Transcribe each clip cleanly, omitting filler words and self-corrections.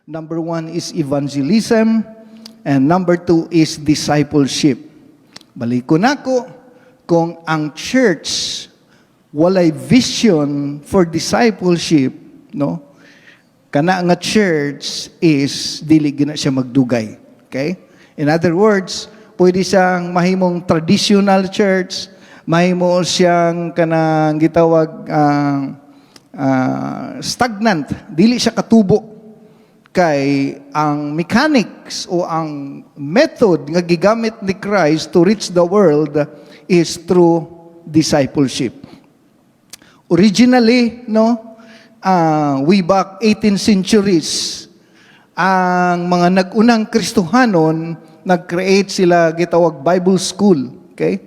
Number one is evangelism, and number two is discipleship. Baliko nako, kung ang church walay vision for discipleship, no? Kana nga church is dili gina siya magdugay. Okay? In other words, pwede siyang mahimong traditional church, mahimo siyang kanang gitawag stagnant, dili siya katubo. Kay ang mechanics o ang method nga gigamit ni Christ to reach the world is through discipleship. Originally, way back 18th centuries, ang mga nag-unang Kristohanon, nag-create sila gitawag Bible School. Okay?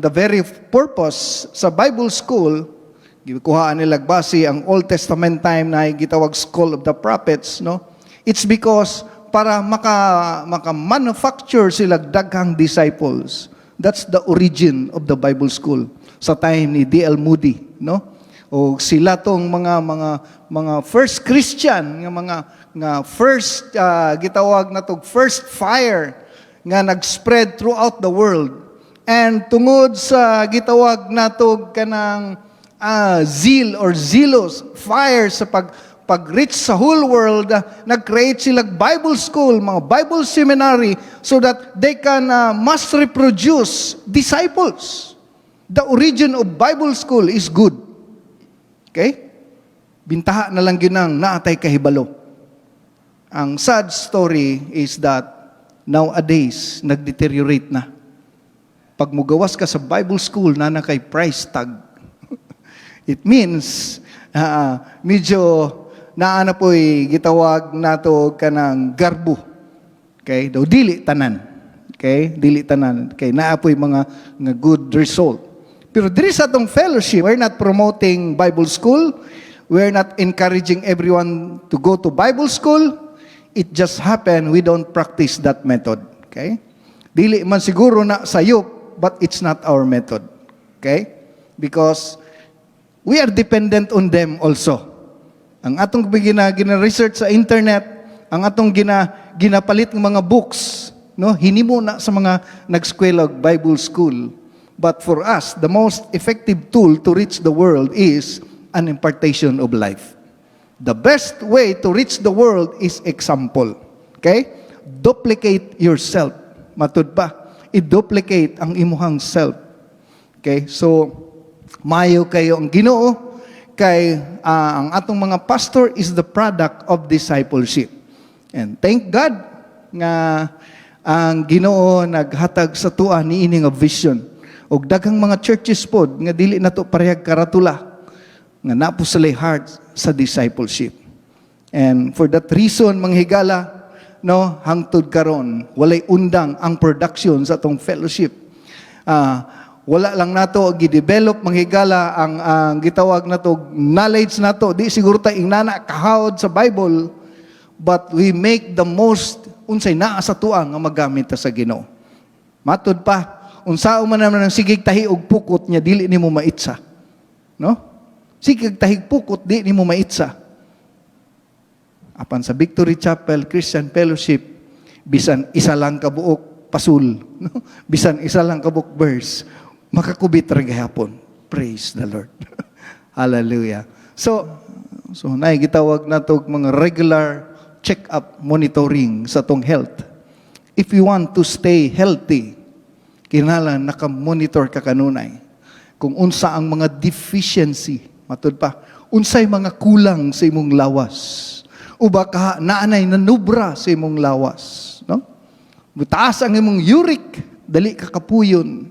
The very purpose sa Bible School, gikuhaan nila base ang Old Testament time na gitawag School of the Prophets, no? It's because para maka-manufacture sila daghang disciples. That's the origin of the Bible School sa time ni D.L. Moody, no? O sila tong mga first Christian, nga first gitawag na tog first fire nga nag-spread throughout the world. And tungod sa gitawag na tog kanang zeal or zealous fire sa pag-reach sa whole world, nag-create sila Bible school, mga Bible seminary, so that they can mass reproduce disciples. The origin of Bible school is good. Okay? Bintaha na lang yun ang naatay kahibalo. Ang sad story is that nowadays, nag-deteriorate na. Pag mugawas ka sa Bible school, na kay price tag. It means, medyo naana po'y gitawag nato kanang garbo. Okay? Daw dili tanan. Okay? Dili tanan. Okay? Naapoy mga good result. Pero diri sa atong fellowship, we're not promoting Bible school. We're not encouraging everyone to go to Bible school. It just happened, we don't practice that method. Okay? Dili man siguro na sayop, but it's not our method. Okay? Because we are dependent on them also. Ang atong gina-research sa internet, ang atong ginapalit ng mga books, no? Hinimo na sa mga nag-eskwela Bible school. But for us, the most effective tool to reach the world is an impartation of life. The best way to reach the world is example. Okay? Duplicate yourself. Matud pa. I-duplicate ang imuhang self. Okay? So, mayo kayo ang Ginoo kay ang atong mga pastor is the product of discipleship. And thank God nga ang Ginoo naghatag sa tuwa niini nga vision. Og daghang mga churches pod nga dili nato parehag karatula nga napo sila heart sa discipleship. And for that reason, manghigala, no, hangtod karon walay undang ang production sa atong fellowship. Wala lang nato gi-develop manghigala ang gitawag nato knowledge nato, di siguro ta ingnana kahawod sa Bible, but we make the most unsay naa sa tuang nga magamit ta sa Ginoo. Matud pa, unsao man naman ang sigig tahi og pukot nya dili nimo maitsa. No? Sigig tahig pukot di nimo maitsa. Apan sa Victory Chapel Christian Fellowship, bisan isa lang kabuok pasul, no? Bisan isa lang kabuok verse, makakubit ra gihapon. Praise the Lord. Hallelujah. So nay gitawag nato mga regular check-up monitoring sa tong health. If you want to stay healthy, kinahanglan naka-monitor ka kanunay kung unsa ang mga deficiency, matud pa, unsay mga kulang sa imong lawas. O baka naanay nanubra sa imong lawas, no? Mutaas ang imong uric, dali ka kapuyon.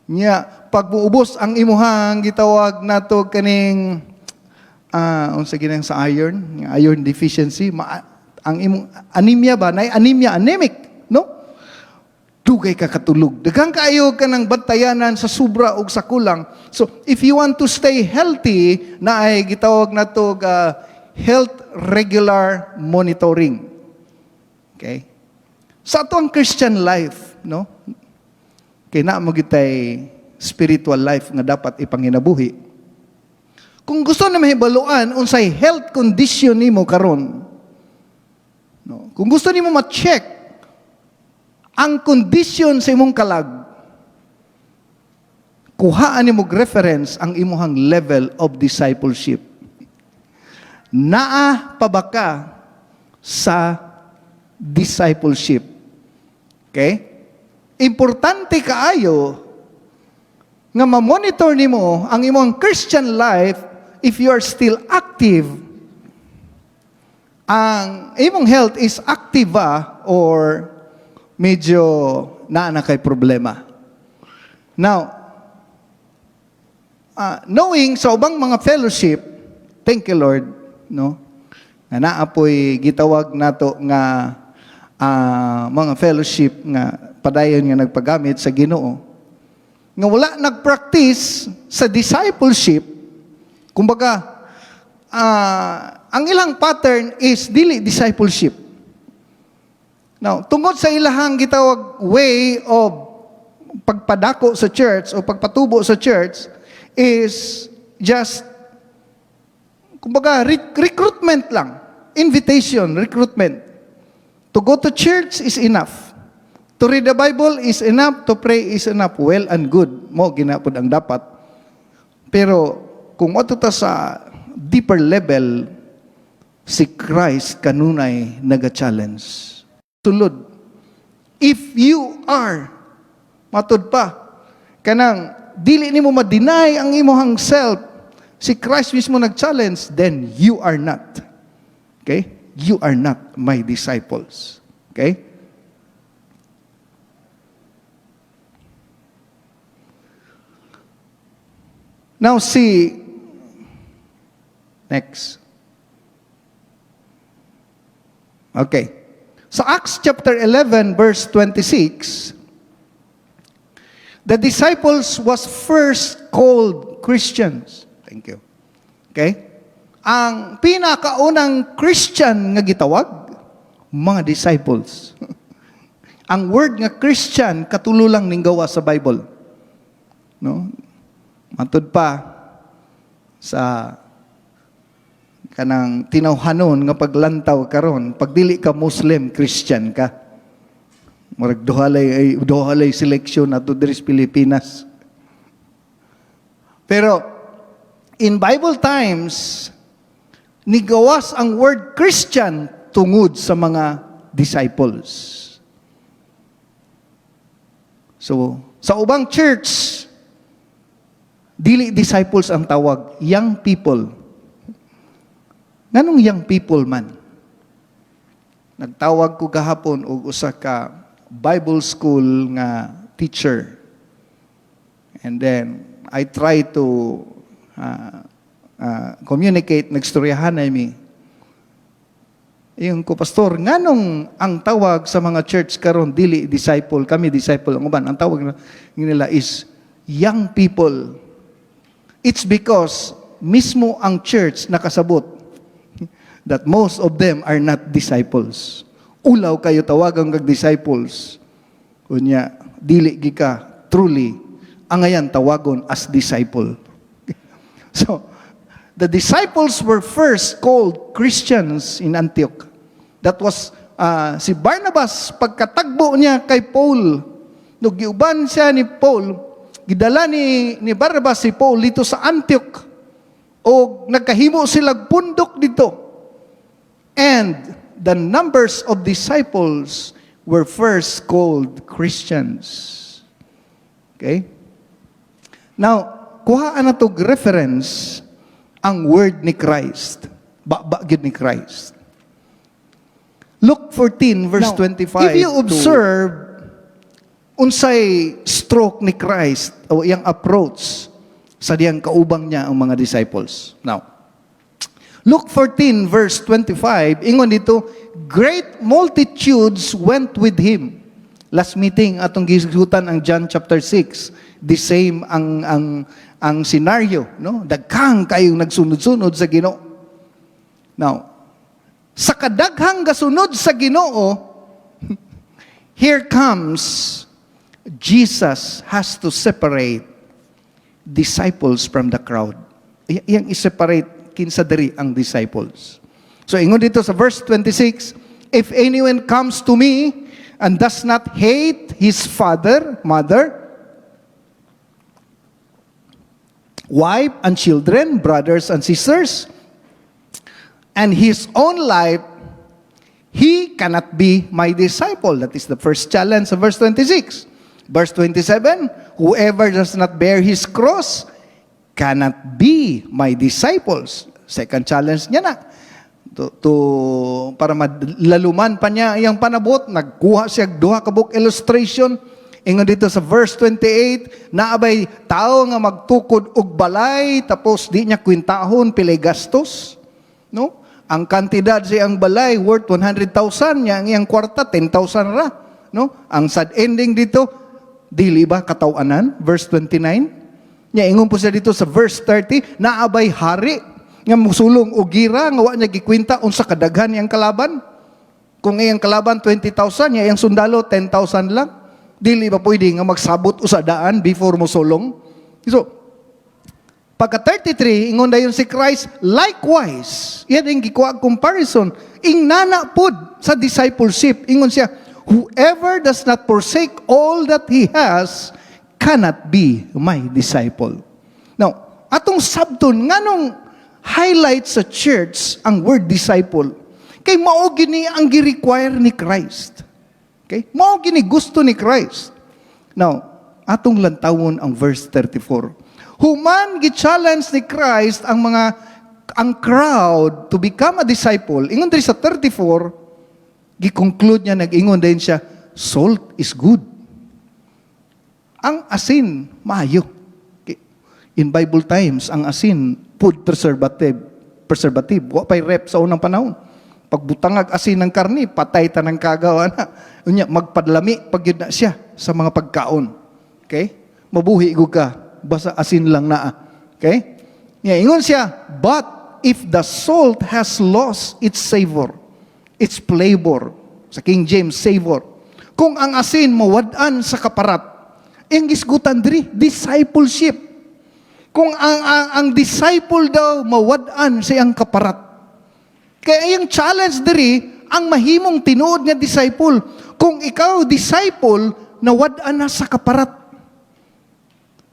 Nya pag muubos ang imuhang gitawag nato kaning unsa ginang sa iron deficiency, ang imong anemia ba, nay anemia, anemic, no? Dugay ka katulog. Daghang kaayo ka ng bantayanan sa sobra o sa kulang. So if you want to stay healthy, na ay gitawag nato health regular monitoring. Okay? Sa ato ang Christian life, no? Kaya na mo gitay spiritual life nga dapat ipanginabuhi. Kung gusto na mahibaluan unsay health condition nimo karon, no? Kung gusto nimo ma-check ang condition sa imong kalag, kuhaan nimo reference ang imong level of discipleship. Naa pa ba ka sa discipleship? Okay? Importante kaayo nga ma-monitor nimo ang imong Christian life if you are still active. Ang imong health is active ba or medyo naa kay problema. Now, knowing sa ubang mga fellowship, thank you Lord, no? Nga naapoy gitawag nato nga mga fellowship nga padayon nga nagpagamit sa Ginoo. Nga wala nagpractice sa discipleship, kumbaga, ang ilang pattern is dili discipleship. Now, tungod sa ilahang gitawag way of pagpadako sa church o pagpatubo sa church is just, kumbaga, recruitment lang. Invitation, recruitment. To go to church is enough. To read the Bible is enough. To pray is enough. Well and good. Mo, ginapod ang dapat. Pero, kung ato ta sa deeper level, si Christ kanunay naga-challenge. Sulod. If you are, matud pa, kanang dili nimo ma-deny ang imong self, si Christ mismo nag-challenge, then you are not. Okay? You are not my disciples. Okay? Now see, next. Okay. Sa Acts chapter 11 verse 26, the disciples was first called Christians. Thank you. Okay? Ang pinakaunang Christian nga gitawag, mga disciples. Ang word nga Christian katulo lang ning gawa sa Bible. No? Matud pa sa kanang tinawhanon nga paglantaw karon, pag dili ka Muslim, Christian ka. Murag duhalay seleksyon ato diri sa Pilipinas. Pero in Bible times, nigawas ang word Christian tungod sa mga disciples. So, sa ubang church, dili disciples ang tawag, young people. Nganong young people man? Nagtawag ko kahapon og usa ka Bible school nga teacher. And then, I try to communicate, nagstoryahan na mi. Yung ko, pastor, nganong ang tawag sa mga church karon dili disciple, kami disciple ang uban. Ang tawag nila is young people. It's because mismo ang church nakasabot that most of them are not disciples. Ulaw kayo tawagang kag disciples. Kunya, dili gika truly ang ngayon tawagon as disciple. So, the disciples were first called Christians in Antioch. That was si Barnabas, pagkatagbo niya kay Paul, nung giuban siya ni Paul, gidala ni Barnabas si Paul dito sa Antioch, o nagkahimo silang pundok dito. And the numbers of disciples were first called Christians. Okay? Now, kuhaan na tog reference ang word ni Christ. Ba-gid ni Christ. Luke 14 verse Now, 25. If you observe unsay stroke ni Christ o iyang approach sa diyang kaubang niya ang mga disciples. Now, Luke 14 verse 25, ingon dito, great multitudes went with him. Last meeting atong gisgutan ang John chapter 6. The same ang scenario, no? Daghang kayong nagsunod-sunod sa Ginoo. Now, sa kadaghang gasunod sa Ginoo, here comes Jesus has to separate disciples from the crowd. Iyang i-separate kinsa diri ang disciples. So ingon dito sa verse 26, if anyone comes to me and does not hate his father, mother, wife and children, brothers and sisters, and his own life, he cannot be my disciple. That is the first challenge of verse 26. Verse 27, whoever does not bear his cross cannot be my disciples. Second challenge niya na. Para madlaluman pa niya iyang panabot, nagkuha siya duha ka book illustration. Ingon dito sa verse 28, naabay tao nga magtukod og balay, tapos di niya kwintahon pilay gastos. No? Ang kantidad sa iyang balay worth 100,000, niya ang iyang kwarta 10,000 ra. No? Ang sad ending dito, dili ba katawanan? Verse 29. Nya ingon po siya dito sa verse 30, naabay hari nga musulong og gira nga wa niya gikwenta unsa kadaghan iyang kalaban. Kung iyang kalaban 20,000, nya iyang sundalo 10,000 lang. Dili ba pwede nga magsabot usadaan before musulong? So, pagka 33, ingon dayon si Christ, likewise, yan ang gikuha comparison, ing nanapod sa discipleship, ingon siya, whoever does not forsake all that he has, cannot be my disciple. Now, atong sabton, nganong highlight sa church ang word disciple, kay mao gini ang gi-require ni Christ. Okay? Mao gini gusto ni Christ. Now, atong lantawon ang verse 34. Human gi-challenge ni Christ ang crowd to become a disciple. Ingon diri sa 34, gi-conclude niya, nag-ingon din siya, salt is good. Ang asin, maayo. Okay. In Bible times, ang asin, food preservative. Wa pa'y rep sa unang panahon. Pagbutangag asin ng karni, patay ta ng kagawa na. Unya, magpadlami pag yun na siya sa mga pagkaon. Okay? Mabuhi ka, basta asin lang na. Okay? Ingon siya, but if the salt has lost its savor, its flavor, sa King James, savor, kung ang asin mawad-an sa kaparat, ang gisgutan diri, discipleship. Kung ang disciple daw mawad-an sa iyang kaparat, kaya yung challenge diri, ang mahimong tinuod nga disciple. Kung ikaw disciple, nawad-an na sa kaparat.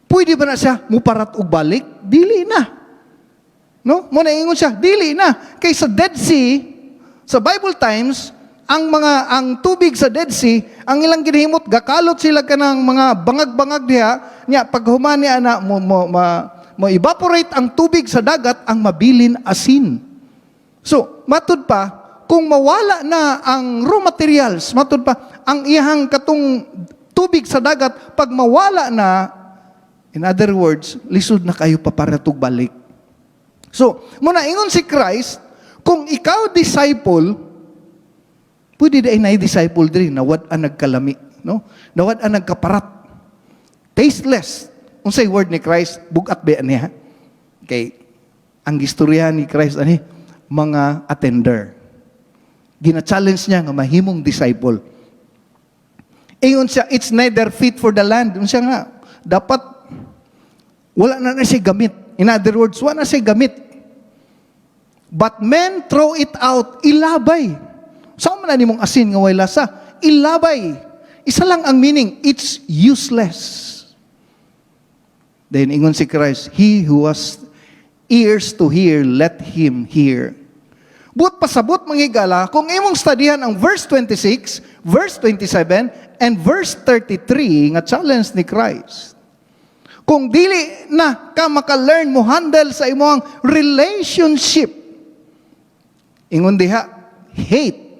Pwede ba na siya muparat og balik? Dili na. No? Muna ingon siya, dili na. Kay sa Dead Sea, sa Bible times, ang tubig sa Dead Sea, ang ilang ginhimot, gakalot sila kanang mga bangag-bangag diha, nya pag humani ana mo evaporate ang tubig sa dagat, ang mabilin asin. So, matud pa, kung mawala na ang raw materials, matud pa, ang iyang katong tubig sa dagat, pag mawala na, in other words, lisod na kayo paparatog balik. So, muna ingon si Christ, kung ikaw disciple, pwede na disciple din, nawad ang nagkalami, no? Nawad ang nagkaparat. Tasteless. Unsay word ni Christ, bugat ba niya? Okay. Ang gistorya ni Christ, mga attender. Gina-challenge niya nga mahimong disciple. Ingon siya, it's neither fit for the land. Ingon siya nga, dapat wala na siya gamit. In other words, wala na siya gamit. But men throw it out, ilabay. Saan man na nimong asin nga way lasa? Ilabay. Isa lang ang meaning, it's useless. Then ingon si Christ, he who has ears to hear, let him hear. But pasabot manghigala, kung imong studihan ang verse 26, verse 27, and verse 33, nga challenge ni Christ. Kung dili na ka maka-learn mo handle sa imong relationship, ingon diha, hate.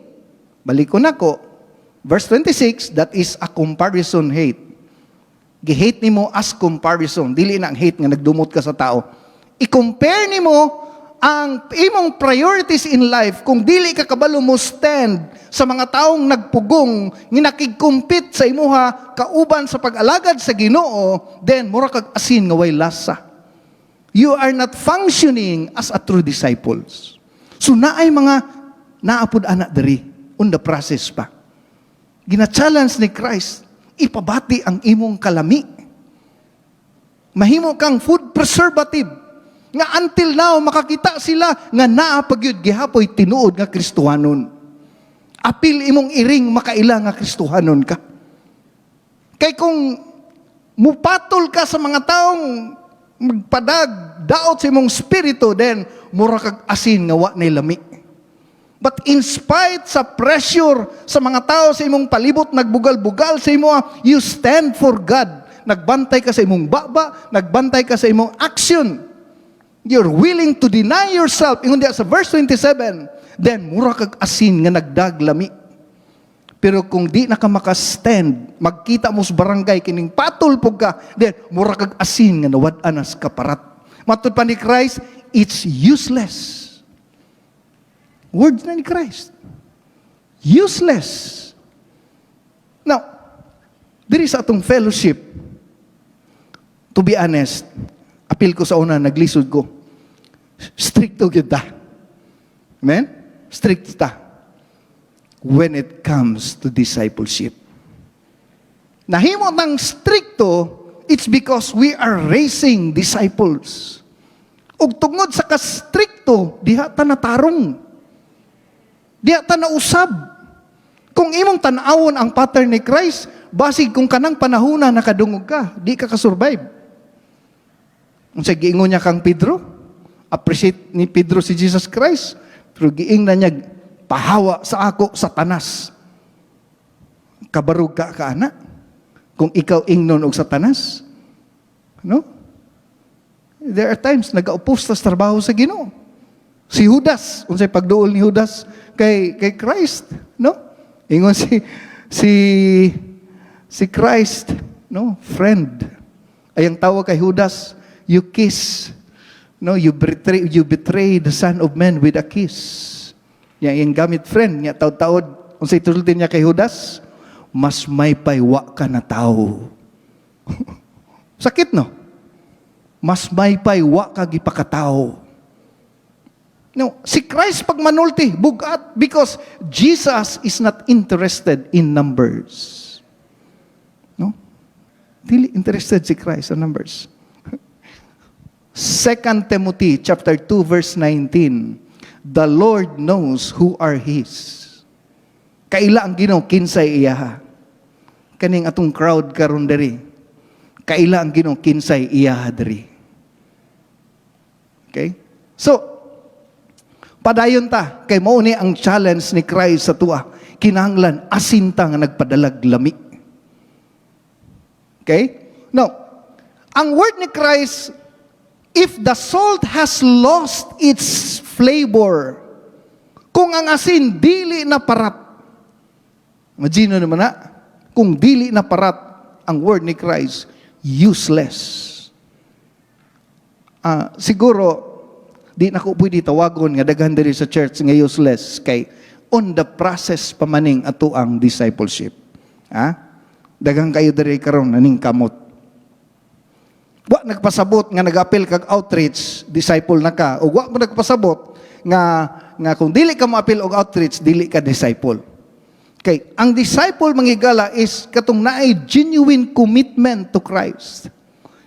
Balik ko na ko, verse 26, that is a comparison hate. Gi-hate nimo as comparison. Dili na ang hate nga nagdumot ka sa tao. I-compare nimo ang imong priorities in life, kung dili ka kabalo mo stand sa mga taong nagpugong, ginakig-compete sa imuha, kauban sa pag-alagad sa Ginoo, then mura kag asin nga way lasa. You are not functioning as a true disciples. So naay mga naapod anak diri, on the process pa. Gina-challenge ni Christ, ipabati ang imong kalami. Mahimo kang food preservative. Nga until now, makakita sila nga naa pagyud gihapoy tinuod nga Kristohanon. Apil imong iring makaila nga Kristohanon ka. Kay kung mupatol ka sa mga taong magpadag, daot sa imong spirito, then mura kag asin nga wa nay lami. But in spite sa pressure sa mga tao sa imong palibot, nagbugal-bugal sa imo, you stand for God. Nagbantay ka sa imong baba, nagbantay ka sa imong action. You're willing to deny yourself. Ingon diya sa verse 27, then mura kag asin nga nagdaglami. Pero kung di na ka makastand, magkita mo sa barangay, kining patol po ka, then mura kag asin nga nawad-anas kaparat. Matud pa ni Christ, it's useless. Words na ni Christ. Useless. Now, diri sa atong fellowship, to be honest, apil ko sa una, naglisod ko. Stricto kita. Amen? Strict ta. When it comes to discipleship. Nahimo ng stricto, it's because we are raising disciples. Ug tungod sa ka-stricto, diha ta natarong. Diha ta nausab. Kung imong tan-awon ang pattern ni Christ, basig kung kanang panahona nakadungog ka, di ka kasurvive. Unsa giingon niya kang Pedro? Appreciate ni Pedro si Jesus Christ, pero giing na niya, pahawa sa ako, Satanas. Kabarug ka ana? Kung ikaw ingnon og Satanas? No? There are times nag-opos sa trabaho sa Ginoo. Si Judas, unsay pagduol ni Judas kay Christ, no? Ingon si Christ, no, friend. Ay ang tawag kay Judas, you kiss, no, you betray the Son of Man with a kiss. Yang gamit friend niya taud-taud, unsay tultin niya kay Judas, mas may paywa ka na tao. Sakit, no? Mas may paywa ka gipakatao. No, si Christ pag manulti, bugat, because Jesus is not interested in numbers. No? Dili interested si Christ sa numbers. 2 Timothy chapter 2 verse 19. The Lord knows who are His. Kaila ang Ginoo kinsay iyaha. Kaning atong crowd karon diri. Kaila ang Ginoo kinsay iyaha diri. Okay? So, padayon ta, kay mao ni ang challenge ni Christ sa tuwa. Kinahanglan asin ta nga nagpadalag lami. Okay? Now, ang word ni Christ, if the salt has lost its flavor, kung ang asin dili na parat, imagine naman na, kung dili na parat ang word ni Christ, useless. Siguro, di na ko pwede tawagon nga daghan diri sa church nga useless kay on the process pamaning ato ang discipleship. Daghang kayo diri karon aning kamot. Wa nagpasabot nga nag-apil kag outreach, disciple na ka. O wa mo nagpasabot nga kung dili ka mo-apil og outreach, dili ka disciple. Kay ang disciple manghigala is katong naay genuine commitment to Christ.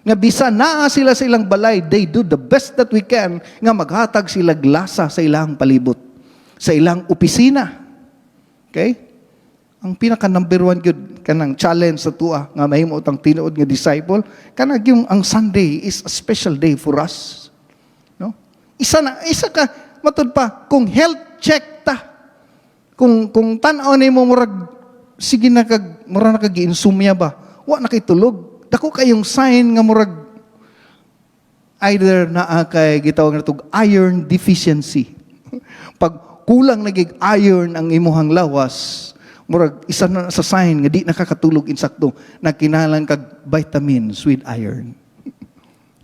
Nga bisan naa sila sa ilang balay, they do the best that we can nga maghatag sila glasa sa ilang palibot, sa ilang opisina. Okay? Ang pinaka number one good kanang challenge sa tuwa nga mahimo tang tinuod nga disciple, kanang yung ang Sunday is a special day for us. No? Isa ka matud pa kung health check ta. Kung tan-aw nimo murag sige na kag mura na kag insomnia ba? Wa na kay tulog. Dako kayong sign nga murag either naa kay gitawag natog iron deficiency. Pag kulang nagig iron ang imuhang lawas, murag isa na sa sign nga di nakakatulog insakto na kinahanglan kag vitamins with iron.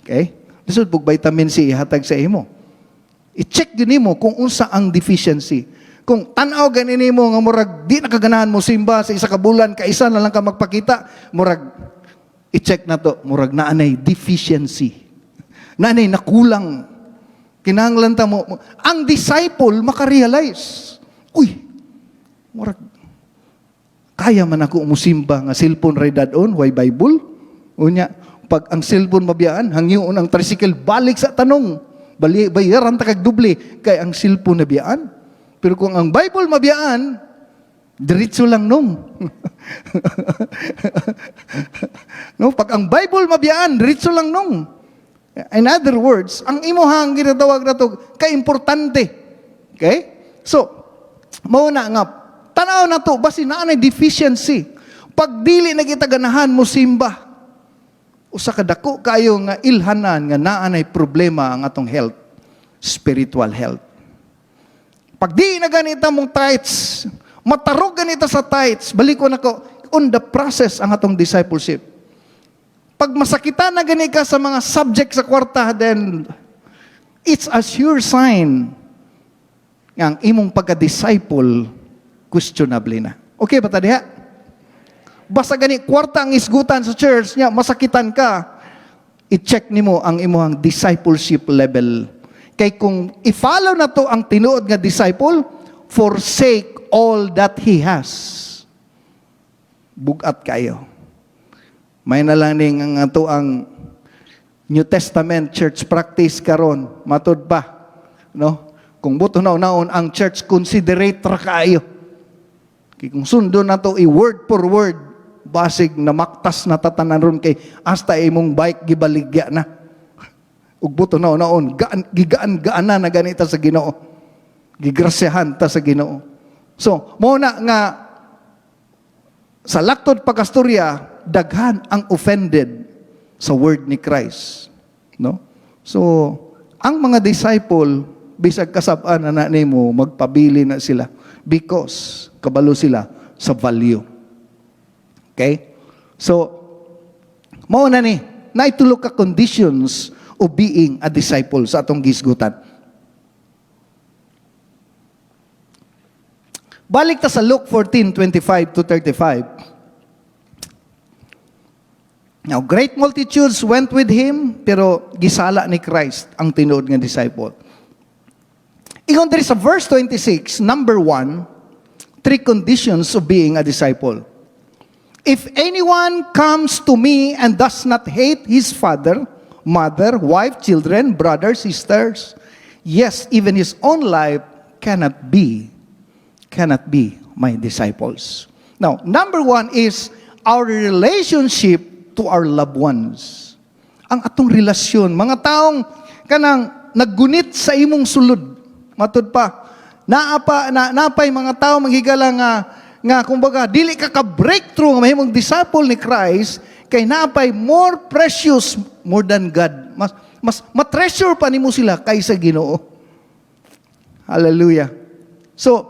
Okay? Lisod pug vitamin C ihatag sa imo. I-check gyud nimo kung unsa ang deficiency. Kung tan-aw ganin nimo nga murag di nakaganahan mo simba sa isa ka bulan, kaisa na lang ka magpakita, murag i-check na to, murag naanay deficiency. Naanay nakulang. Kinahanglan ta mo. Ang disciple makarealize. Uy, murag kaya man ako musimba nga cellphone ray dadon, why Bible? Unya, pag ang cellphone mabiyaan, hangyoon ang tricycle balik sa tanong. bayaran ta kag doble kay ang cellphone nabiyaan. Pero kung ang Bible mabiyaan, diretso lang nung. No, pag ang Bible mabiyaan, diretso lang nung. In other words, ang imuhang ginatawag na to kaimportante. Okay? So, mauna nga, tanaw na to, basi na anay deficiency. Pag dili na kita ganahan mo simba, usa ka dako kayo nga ilhanan nga naanay problema ang atong health, spiritual health. Pag di na ganita mong tithes, matarog ganita sa tithes, balik ko na ko, on the process ang atong discipleship. Pag masakitan na gani ka sa mga subject sa kwarta, then it's a sure sign nga ang imong pagka-disciple questionable na. Okay ba ta diha? Basta gani kwarta ang isgutan sa church niya, masakitan ka, i-check nimo ang imong discipleship level. Kay kung i-follow na to ang tinuod nga disciple, forsake all that he has. Bugat kayo. May na lang ning ang ato ang New Testament church practice karon, matud pa, no? Kung buto na naon ang church considerate ra kaayo. Kay kung sundo na to i-word for word, basig na maktas na tatanan ron kay hasta imong bike gibaligya na. Ug buto na naon, gigaan na ganita sa Ginoo. Gigrasyahan ta sa Ginoo. So, mo na nga sa laktod pagkastorya, daghan ang offended sa word ni Christ, no? So, ang mga disciple bisag kasab-an na nimo magpabili na sila because kabalo sila sa value. Okay? So, mao na ni, naitulo ka conditions of being a disciple sa atong gisgutan. Balik ta sa Luke 14:25 to 35. Now, great multitudes went with him, pero gisala ni Christ ang tinuod nga disciple. Ingon diri sa verse 26, number 1, 3 conditions of being a disciple. If anyone comes to me and does not hate his father, mother, wife, children, brothers, sisters, yes, even his own life, cannot be my disciples. Now, number 1 is our relationship to our loved ones. Ang atong relasyon, mga taong kanang naggunit sa imong sulod, matud pa, naapay mga tao maghigala nga kumbaga dili ka breakthrough nga mahimong disciple ni Christ kay naapay more precious more than God. Mas matreasure pa nimo sila kaysa Ginoo. Hallelujah. So,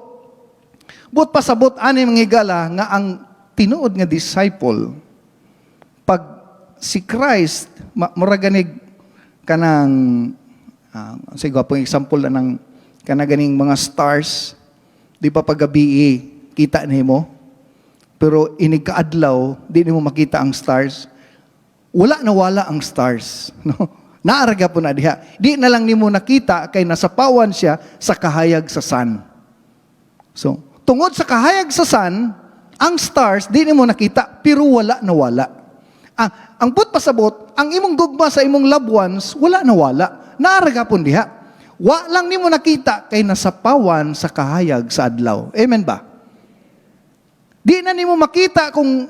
but pasabot ani manghigala nga ang tinuod nga disciple pag si Christ muraganig kanang siguro pong example na ng kanaganing mga stars, di pa paggabi kita nimo, pero inigkaadlaw di nimo makita ang stars. Wala ang stars, no? Naaraga po na diha. Di na lang nimo nakita kay nasapawan siya sa kahayag sa sun. So, tungod sa kahayag sa sun, ang stars di nimo nakita pero wala. Ang put pasabot, ang imong gugma sa imong loved ones, wala. Naaraga po diha. Wa lang nimo nakita kay nasapawan sa kahayag sa adlaw. Amen ba? Di na nimo makita kung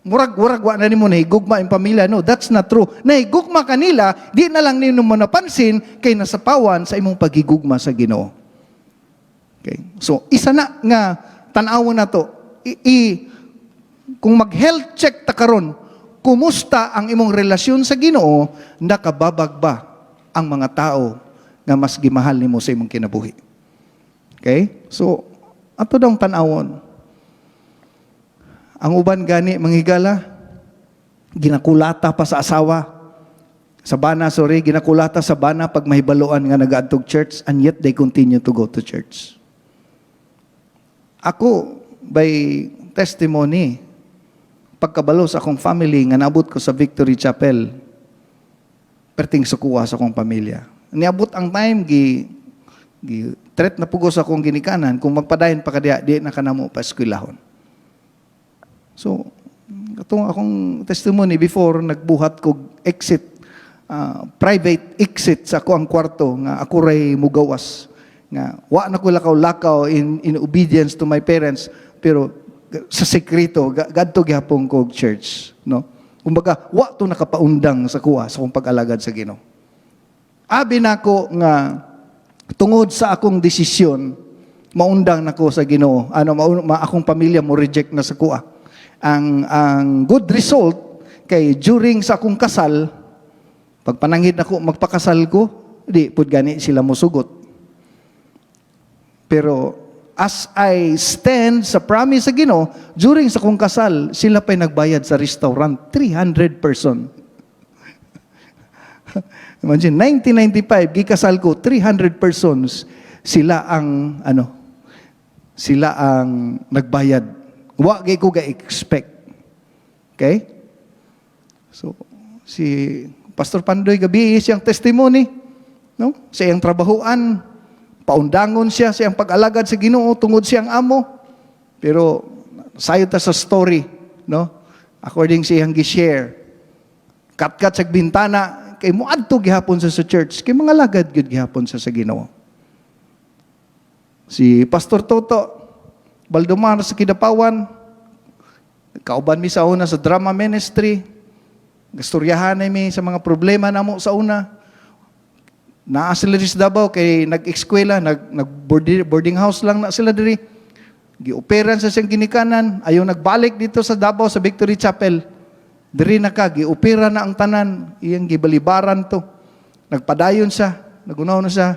murag wa na nimo nahigugma ang pamilya. No, that's not true. Nahigugma kanila, di na lang nimo napansin kay nasapawan sa imong paghigugma sa Ginoo. Okay. So, isa na nga tan-awon na to. Kung mag-health check ta karon, kumusta ang imong relasyon sa Ginoo, nakababag ba ang mga tao nga mas gimahal nimo sa imong kinabuhi. Okay? So, ato daw tan-awon. Ang uban gani manghigala, ginakulata pa sa asawa. Sa bana, ginakulata sa bana pag mahibaloan nga nag-adtog church, and yet they continue to go to church. Ako, by testimony, pagkabalo sa akong family, nga nabot ko sa Victory Chapel, perting sukuha sa akong pamilya. Niabot ang time, threat na pugos akong ginikanan, kung magpadayon pa kadiya, di na kanamo pa eskwelahon. So, itong akong testimony before, nagbuhat ko exit private exit sa ako ang kwarto nga ako ray mugawas nga wa na ko lakaw-lakaw in obedience to my parents pero sa sekreto gadto gyapon ko og church, no? Kumbaga wa to nakapaundang sa kuha sa akong pag-alagad sa Ginoo. Abi nako nga tungod sa akong desisyon maundang nako sa Ginoo, akong pamilya mo reject na sa kuha. Ang good result kay during sa akong kasal, pag pananghid nako magpakasal ko, di pud gani sila mosugot. Pero as I stand sa promise sa Ginoo, during sa akong kasal, sila pa'y nagbayad sa restaurant, 300 person. Imagine, 1995, gikasal ko, 300 persons, sila ang nagbayad. Wa gay ko ga-expect. Okay? So, si Pastor Pandoy gabi siyang testimony, no? Sa iyang trabahuan, paundangon siya sa iyang pag-alagad sa Ginoo tungod siyang amo. Pero sayo ta sa story, no? According sa iyang gi-share. Kat-kat sa bintana kay moadto gihapon sa church, kay mga lagad gyud gihapon sa Ginoo. Si Pastor Toto Baldomar sa Kidapawan, kauban mi sa una sa drama ministry, gasturyahan mi sa mga problema namo sa una. Naa sila sa Davao kay nag-eskwela, nag-boarding house lang na sila diri. Gi-operan sa siyang ginikanan, ayaw nagbalik dito sa Davao sa Victory Chapel. Diri na ka, gi-opera na ang tanan, iyang gibalibaran to. Nagpadayon siya, nagunaw na siya.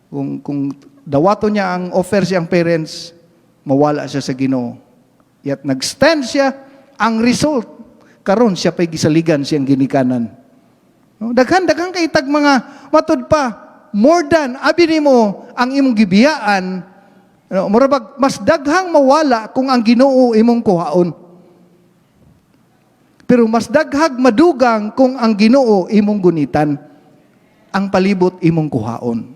Kung dawato niya ang offer siyang parents, mawala siya sa Ginoo. Yat nag-stand siya, ang result, karon siya pa'y gisaligan siyang ginikanan. Daghan kay tag mga matud pa, more than, abi nimo ang imong gibiyaan, murabag, mas daghang mawala kung ang Ginoo imong kuhaon. Pero mas daghag madugang kung ang Ginoo imong gunitan, ang palibot imong kuhaon.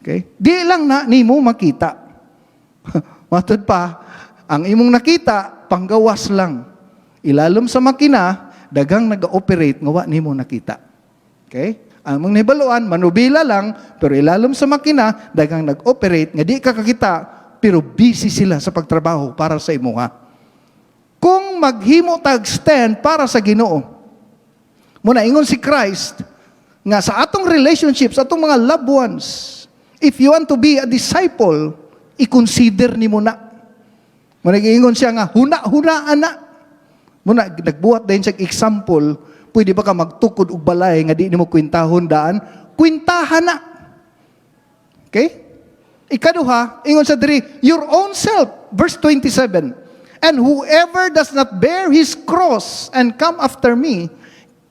Okay? Di lang na nimo makita. Matud pa, ang imong nakita, panggawas lang. Ilalom sa makina, dagang nag-ooperate, ngawa nimo nakita. Okay? Ang mga nibaluan, manubila lang, pero ilalom sa makina, dagang nag-operate, nga di ka kakita, pero busy sila sa pagtrabaho para sa imuha. Kung maghimo tag stand para sa Ginoo, muna ingon si Christ, nga sa atong relationships, atong mga loved ones, if you want to be a disciple, i-consider ni mo na. Muna ingon siya nga, huna-hunaan na. Muna, nagbuhat din siya example, pwede ba ka magtukod og balay nga di nimo kwintahon daan? Kwintahan na. Okay? Ikaduha, ingon sa diri, your own self, verse 27. And whoever does not bear his cross and come after me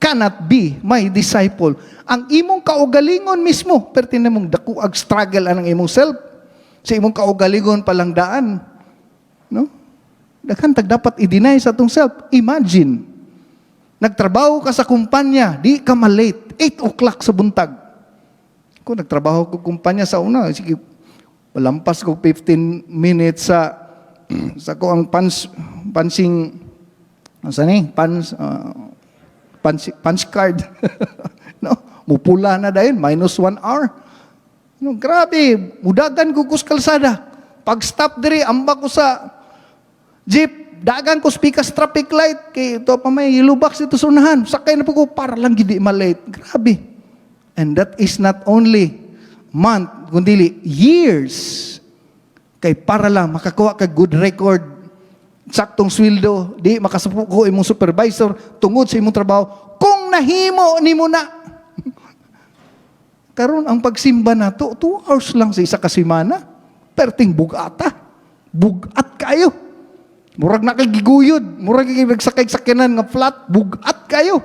cannot be my disciple. Ang imong kaugalingon mismo, pertin mong dakuag struggle anang imong self. Sa imong kaugalingon palang daan. No? Daghan tag dapat i-deny sa atong self. Imagine, nagtrabaho ka sa kumpanya, di ka malate, 8 o'clock sa buntag. Kung nagtrabaho ko kumpanya sa una, sige, walampas ko 15 minutes sa ko ang punch card. No, mupula na dahil, -1 hour. No, grabe, mudagan ko kus kalsada. Pag stop diri, ambak ko sa jeep, dagan ko speakas traffic light, kay ito pa may yellow box dito sa unahan. Sakay na po ko, para lang gidi malate. Grabe. And that is not only month, kundi years. Kay para lang makakuha ka good record, saktong sweldo, di makasuko imong supervisor, tungod sa imong trabaho, kung nahimo nimo na. Karon ang pagsimba nato 2 hours lang sa isa ka semana, perting bugata. Bugat kayo. Murag na kay giguyod, murag kay nagsakay-sakyanan nga flat, bugat kayo.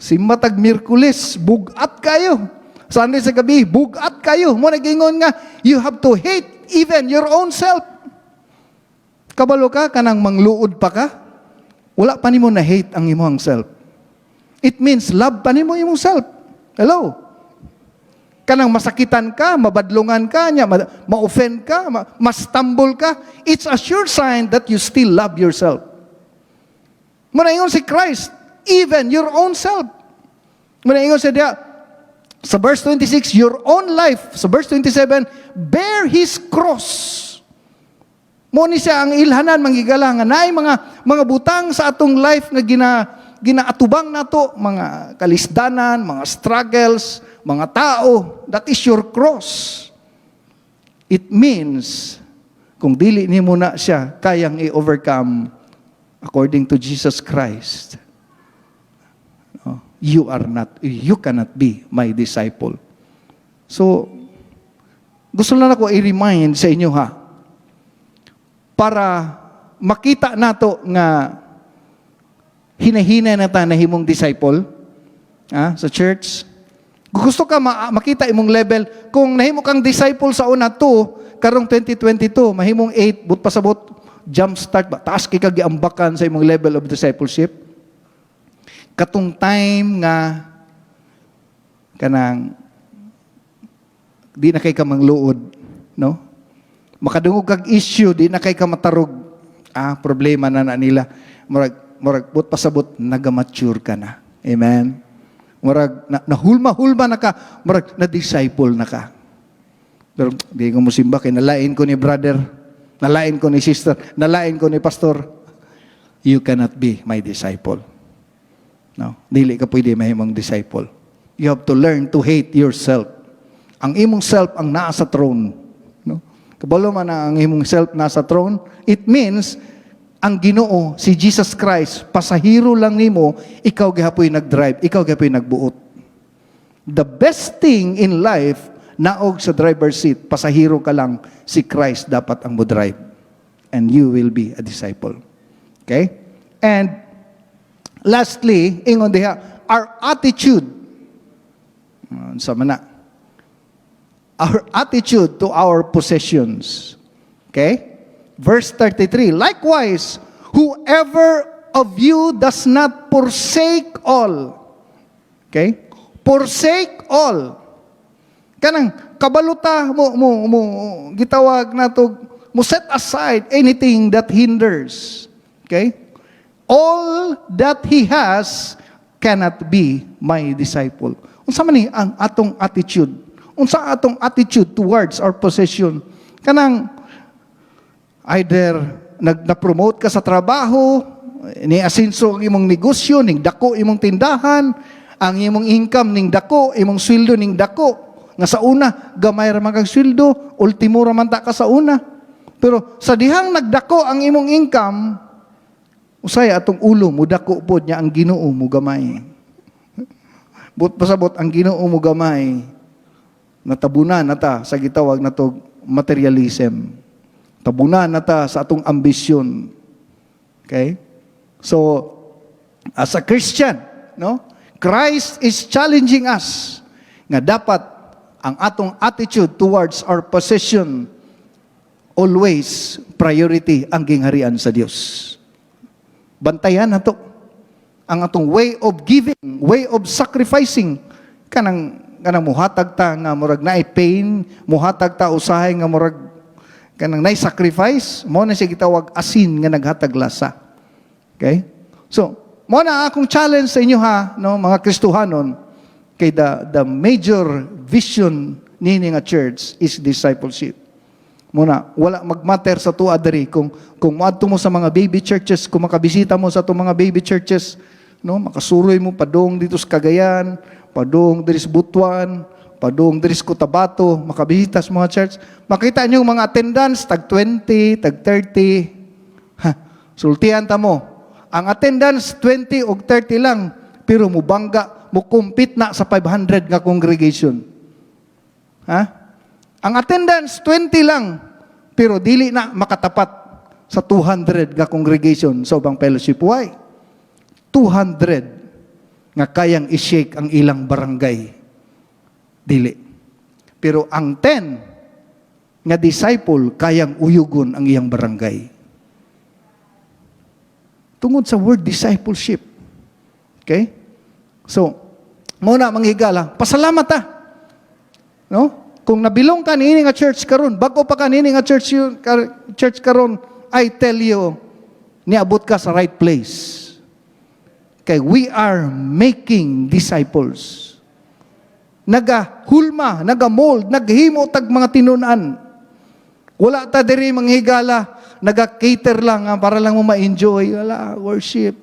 Simba tag Miyerkules, bugat kayo. Sunday sa gabi, bugat kayo. Mo nagingon nga, you have to hate even your own self. Kabalo ka, kanang mangluod pa ka, wala pa nimo na hate ang imong self. It means love pa nimo imong self. Hello? Kanang masakitan ka, mabadlungan ka, ma-offend ka, ma-stumble ka, it's a sure sign that you still love yourself. Muna ingon si Christ, even your own self. Muna ingon sa diya, sa verse 26, your own life. Sa verse 27, bear His cross. Mo ni siya ang ilhanan, mangigalangan. Naay mga butang sa atong life nga ginaatubang nato, mga kalisdanan, mga struggles, mga tao. That is your cross. It means, kung dili ni mo na siya, kayang i-overcome according to Jesus Christ. You cannot be my disciple. So, gusto lang ako i-remind sa inyo para makita nato nga hinahinay na ta na himong disciple sa church. Gusto ka makita imong level. Kung nahimo kang disciple sa una 2, karong 2022, mahimong 8, but pasabot, jump start ba? Taas kay kagiambakan sa imong level of discipleship. Katong time nga kanang di na kay ka mangluod, no? Makadungog kag issue, di na kay ka matarog. Problema na nila. Murag but pasabot nagamature ka na. Amen. Murag nahulma-hulma na ka, murag na disciple na ka. Pero di ko mo simba kay nalain ko ni brother, nalain ko ni sister, nalain ko ni pastor. You cannot be my disciple. No, dili ka pwede mahimong disciple. You have to learn to hate yourself. Ang imong self ang naa sa throne. No? Kabalo man ang imong self nasa throne, it means ang Ginoo si Jesus Christ pasahero lang nimo, ikaw gihapoy nagdrive, ikaw gihapoy nagbuot. The best thing in life naog sa driver's seat, pasahero ka lang, si Christ dapat ang mo drive. And you will be a disciple. Okay? And lastly, ingon diha, our attitude. Sama na. Our attitude to our possessions. Okay? Verse 33, likewise, whoever of you does not forsake all. Okay? Forsake all. Kanang kabaluta mo gitawag nato, mo set aside anything that hinders. Okay? All that he has cannot be my disciple. Unsa man ni ang atong attitude? Unsa atong attitude towards our possession? Kanang either na-promote ka sa trabaho, ni-asenso ang imong negosyo, ning dako imong tindahan, ang imong income ning dako, imong sweldo ning dako. Nga sa una, gamay ra man kang sweldo, ultimo ra man ta ka sa una. Pero sa dihang nagdako ang imong income, usay atong ulo mo dako pod niya ang Ginoo mo gamay. But pasabot ang Ginoo mo gamay, natabunan nata sa gitawag nato materialism. Tabunan nata sa atong ambisyon. Okay? So, as a Christian, no? Christ is challenging us nga dapat ang atong attitude towards our possession always priority ang gingharian sa Dios. Bantayan nato ang atong way of giving, way of sacrificing, kanang muhatag ta nga murag naay pain, muhatag ta usahay nga murag kanang naay sacrifice, mo na siya gitawag asin nga naghatag lasa. Okay? So, mo na akong challenge sa inyo no, mga Kristohanon, kay the major vision nini nga church is discipleship. Muna, wala magmatter sa tuwa diri kung moadto mo sa mga baby churches, kung makabisita mo sa mga baby churches, no, makasuroy mo padong dito sa Cagayan, padong diri sa Butuan, padong diri sa Cotabato, makabisita sa mga church, makita niyo mga attendance tag 20, tag 30. Sultihan ta mo. Ang attendance 20 o 30 lang, pero mo bangga, mo compete na sa 500 nga congregation. Ang attendance 20 lang, pero dili na makatapat sa 200 nga congregation sa ubang fellowship. Why? 200 nga kayang i-shake ang ilang barangay. Dili. Pero ang 10 nga disciple kayang uyugon ang iyang barangay. Tungod sa word discipleship. Okay? So, muna manghigala, pasalamat ta. No? Kung nabilong ka niini nga church karon, bago pa ka niini nga church karon, I tell you, niabot ka sa right place. Kay we are making disciples. Nagahulma, nagamold, naghimo tag mga tinunan. Wala ta diri manghigala, naga-cater lang para lang mo ma-enjoy. Wala, worship.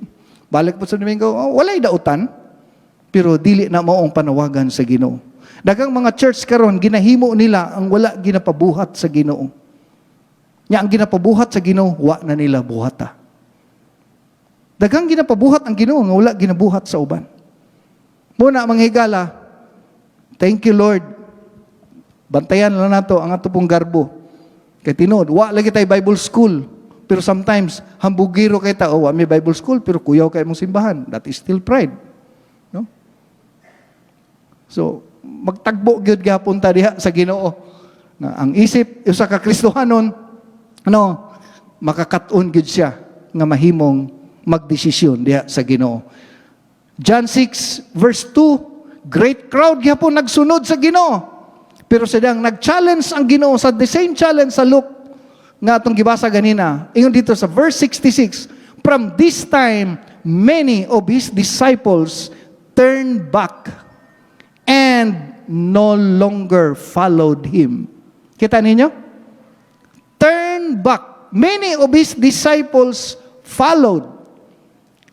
Balik po sa Domingo, walay dautan, pero dili na maong panawagan sa Ginoo. Daghang mga church karon ginahimo nila ang wala ginapabuhat sa Ginoo. Nya ang ginapabuhat sa Ginoo, wa na nila buhata. Daghang ginapabuhat ang Ginoo nga wala ginabuhat sa uban. Muna manghigala, thank you Lord. Bantayan lang nato ang ato pong garbo. Kay tinuod, wa lagi tay Bible school. Pero sometimes hambugiro kay ta, wa may Bible school pero kuyaw kay mong simbahan. That is still pride. No? So, magtagbo gyud gyapon ta diha sa Ginoo. Na ang isip usa ka Kristohanon, makakat-on gyud siya nga mahimong magdesisyon diha sa Ginoo. John 6 verse 2, great crowd gyapon nagsunod sa Ginoo. Pero sadang nag-challenge ang Ginoo sa the same challenge sa Luke nga atong gibasa ganina. Ingon dito sa verse 66, from this time many of his disciples turned back and no longer followed him. Kita ninyo? Turn back. Many of his disciples followed.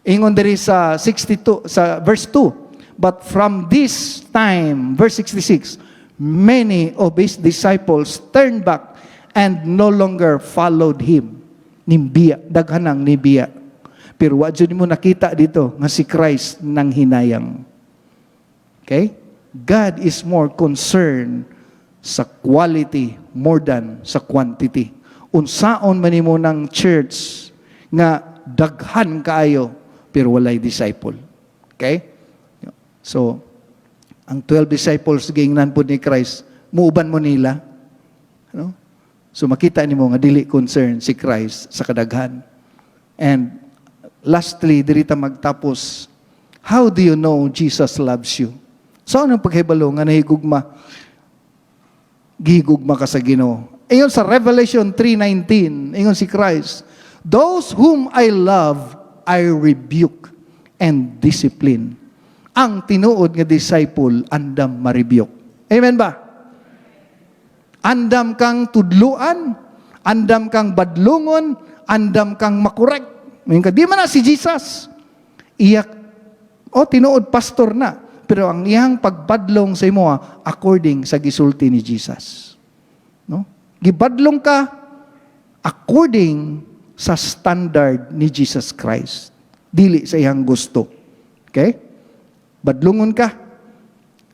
Ingon diri sa 62 sa verse 2. But from this time, verse 66, many of his disciples turned back and no longer followed him. Nimbiya, daghanang nimbiya. Pero wa jud mo nakita dito nga si Christ nang hinayang. Okay? God is more concerned sa quality more than sa quantity. Unsaon man nimo ng church nga daghan kaayo pero walay disciple. Okay? So, ang 12 disciples gingnan po ni Christ, muuban mo nila. Ano? So makita nimo nga dili concern si Christ sa kadaghan. And lastly, diri ta magtapos, how do you know Jesus loves you? So anong paghibalo nga nahigugma? Gihigugma ka sa Ginoo. Ingon sa Revelation 3:19, ingon si Christ, those whom I love, I rebuke and discipline. Ang tinuod nga disciple, andam ma-rebuke. Amen ba? Andam kang tudluan, andam kang badlungon, andam kang makorek. Di man na si Jesus. Iyak, tinuod pastor na. Pero ang iyang pagbadlong sa imo, according sa gisulti ni Jesus. No? Gibadlong ka, according sa standard ni Jesus Christ. Dili sa iyang gusto. Okay? Badlungon ka.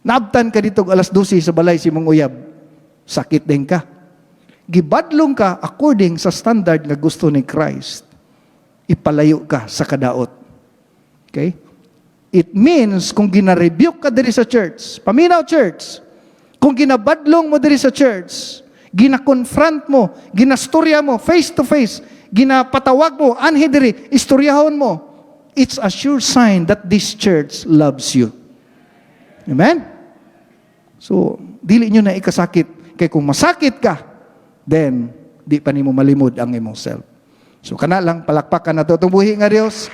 Naabtan ka dito alas 12 sa balay si mong uyab. Sakit din ka. Gibadlong ka according sa standard na gusto ni Christ. Ipalayo ka sa kadaot. Okay? It means kung gina-rebuke ka diri sa church, paminaw church, kung ginabadlong mo diri sa church, gina-confront mo, ginastorya mo face to face, ginapatawag mo, anhi diri, istoryahon mo, it's a sure sign that this church loves you. Amen? So, dili nyo na ikasakit. Kaya kung masakit ka, then, di pa nimo malimod ang imong self. So, kana lang, palakpakan na ito. Tumbuhi nga Diyos.